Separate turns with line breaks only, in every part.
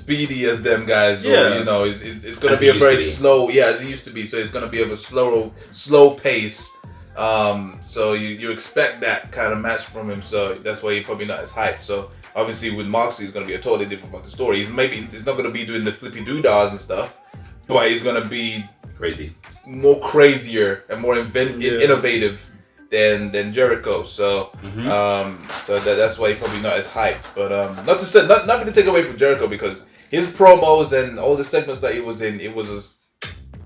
speedy as them guys.
Yeah.
Or, you know, it's going to be a very slow. Yeah, as it used to be. So it's going to be of a slow pace. So you expect that kind of match from him. So that's why he's probably not as hyped. So obviously with Moxley, it's going to be a totally different fucking story. He's not going to be doing the flippy doodahs and stuff, but he's going to be more crazier and more innovative than Jericho. So so that's why he's probably not as hyped. But not to say nothing to take away from Jericho, because his promos and all the segments that he was in, it was just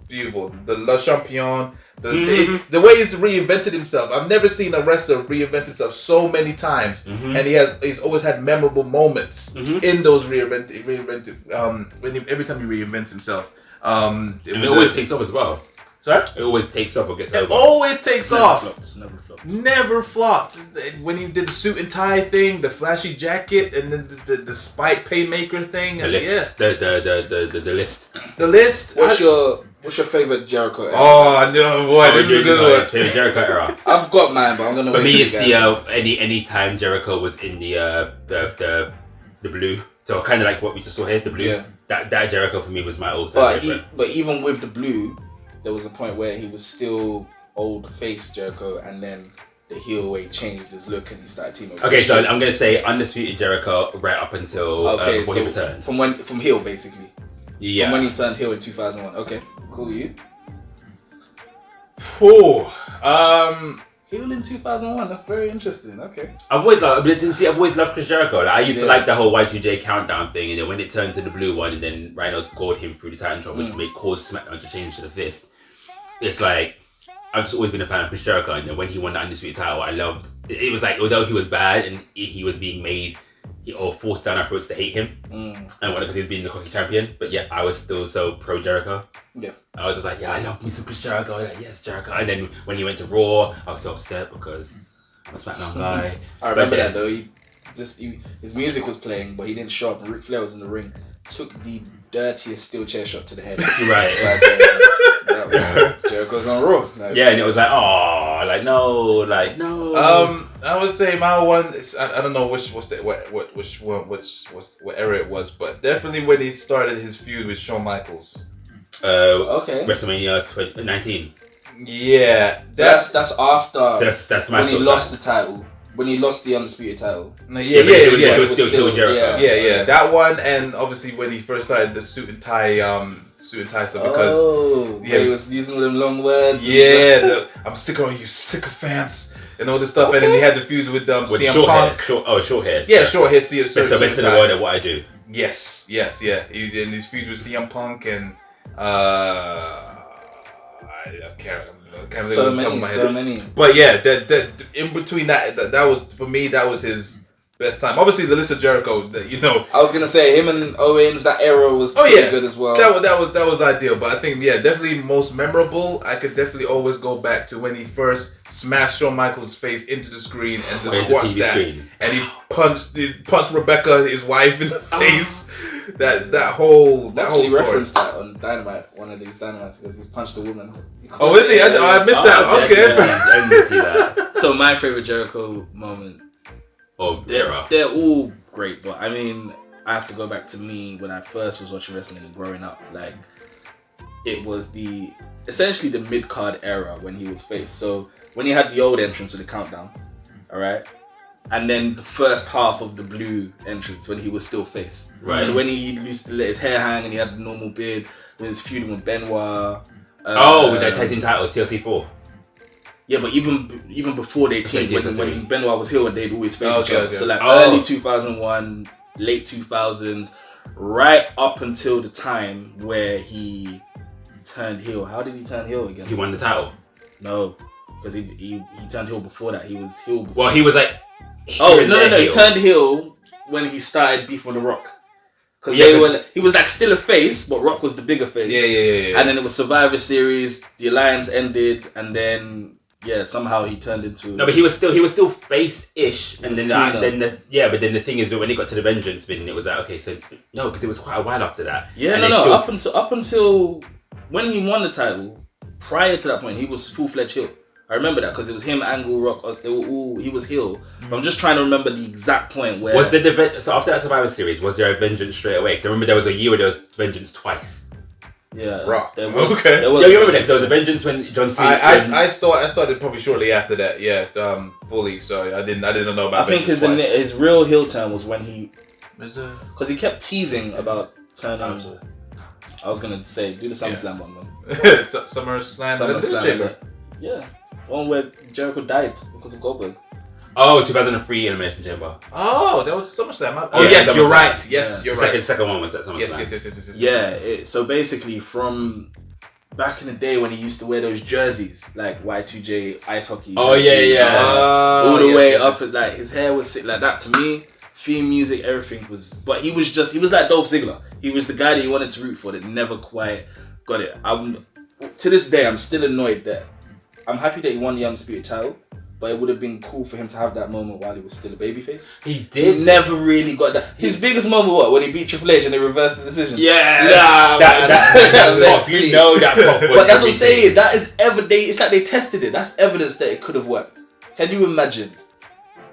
beautiful. The Le Champion, the way he's reinvented himself. I've never seen a wrestler reinvent himself so many times, and he's always had memorable moments in those reinvented every time he reinvents himself. And
it always takes off as well.
Sorry?
It always takes off or gets over.
It always takes off.
Never flopped.
When he did the suit and tie thing, the flashy jacket, and then the spike paymaker thing.
The list. The list.
The list.
What's your favorite Jericho era?
Oh no, boy, this is a good one.
Jericho era.
I've got mine, but I'm gonna.
For me, it's the any time Jericho was in the blue. So kind of like what we just saw here, the blue. Yeah. That Jericho for me was my all-time favorite.
But even with the blue, there was a point where he was still old face Jericho, and then the heel way changed his look and he started teaming up.
Okay, so I'm gonna say undisputed Jericho right up until before he returned.
From heel basically.
Yeah.
From when he turned heel in 2001. Okay, cool. You? Heel in 2001. That's very interesting. Okay.
I've always loved Chris Jericho. Like, I used to like the whole Y2J countdown thing, and then when it turned to the blue one, and then Rhino scored him through the Titantron, which caused SmackDown to change to the fist. It's like I've just always been a fan of Chris Jericho, and when he won the undisputed title, I loved. It was like, although he was bad and he was being made or forced down our throats to hate him, and because he was being the cocky champion, but yeah, I was still so pro Jericho. Yeah, I was just like, yeah, I love me some Chris Jericho. Like, yes, Jericho. And then when he went to Raw, I was so upset because I'm a SmackDown guy.
I remember that though. His music was playing, but he didn't show up. And Ric Flair was in the ring. Took the dirtiest steel chair shot to the head. Jericho's on Raw.
Yeah, and it was like, oh, no.
I would say my one is, I don't know what era it was, but definitely when he started his feud with Shawn Michaels.
Okay. WrestleMania 19.
Yeah,
that's after.
That's my
when he lost the title. When he lost the undisputed title.
Yeah.
He was still Jericho.
Yeah. That one, and obviously when he first started the suit and tie stuff, because
he was using them long words.
Yeah, I'm sick of you sycophants and all this stuff, and then he had the feuds with CM Punk.
Short hair.
Yeah, short hair.
Best in the world at what I do.
Yes, yeah. In his feuds with CM Punk and I can't
so many.
But yeah, that in between that was, for me, that was his best time. Obviously, the list of Jericho,
I was gonna say him and Owens. That era was pretty good as well.
That was ideal. But I think definitely most memorable. I could definitely always go back to when he first smashed Shawn Michaels' face into the screen and just watched that, and he punched Rebecca, his wife, in the face. That whole story.
Referenced that on Dynamite, one of these Dynamites, because he's punched a woman.
Oh, is he? I missed that. Okay.
I didn't see that.
So my favorite Jericho moment. They're all great, but I mean, I have to go back to me when I first was watching wrestling and growing up. Like, it was essentially the mid-card era when he was face. So when he had the old entrance with the countdown, alright? And then the first half of the blue entrance when he was still face.
Right.
So when he used to let his hair hang and he had the normal beard, when he was feuding with Benoit.
With that tag team titles, TLC 4.
Yeah, but even before they teamed, when Benoit was here, they'd always face each other.
Okay.
So early 2001, late 2000s, right up until the time where he turned heel. How did he turn heel again?
He won the title.
No, because he turned heel before that. He was heel before.
Well, he was like...
No. He turned heel when he started beef with The Rock. Because he was like still a face, but Rock was the bigger face.
Yeah.
And then it was Survivor Series, the alliance ended, and then... Yeah, somehow he turned into...
No, but he was still face-ish, and then the thing is that when he got to the Vengeance bin, it was like, okay, so no, because it was quite a while after that.
Yeah,
and
up until when he won the title, prior to that point, he was full-fledged heel. I remember that because it was him, Angle, Rock. They were all. He was heel. But I'm just trying to remember the exact point where.
Was so after that Survivor Series, was there a Vengeance straight away? Because I remember there was a year where there was Vengeance twice.
Yeah,
Rock.
There was,
okay.
There was,
you remember that? So there was a Vengeance when John Cena.
I started probably shortly after that. Yeah, fully. So I didn't know about.
I think his real heel turn was when he.
Because
he kept teasing about turning. I was gonna say do the SummerSlam one, man.
SummerSlam.
Yeah, one where Jericho died because of Goldberg.
Oh, 2003 Elimination Chamber.
Oh, that was SummerSlam.
Oh, yes,
SummerSlam.
you're right.
Yes, you're right.
Second one was that SummerSlam.
Yes.
Yeah. So basically, from back in the day when he used to wear those jerseys like Y2J ice hockey.
Oh yeah.
All the way up, like his hair was sick like that. To me, theme music, everything was. But he was like Dolph Ziggler. He was the guy that you wanted to root for that never quite got it. To this day, I'm still annoyed that I'm happy that he won the Undisputed title, but it would have been cool for him to have that moment while he was still a babyface.
He did.
He never really got that. His biggest moment, what? When he beat Triple H and they reversed the decision.
Yeah.
That
you know that pop was
but that's what I'm
everything.
saying. That is evidence. It's like they tested it. That's evidence that it could have worked. Can you imagine?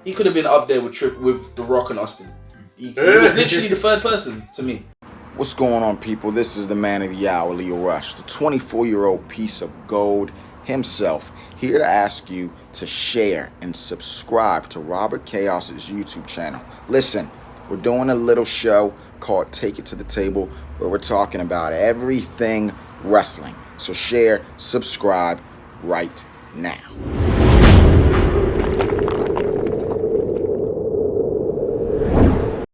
He could have been up there with The Rock and Austin. He was literally the third person to me.
What's going on, people? This is the man of the hour, Leo Rush, the 24-year-old piece of gold himself, here to ask you to share and subscribe to Robert Chaos's YouTube channel. Listen, we're doing a little show called Take It to the Table where we're talking about everything wrestling. So share, subscribe right now.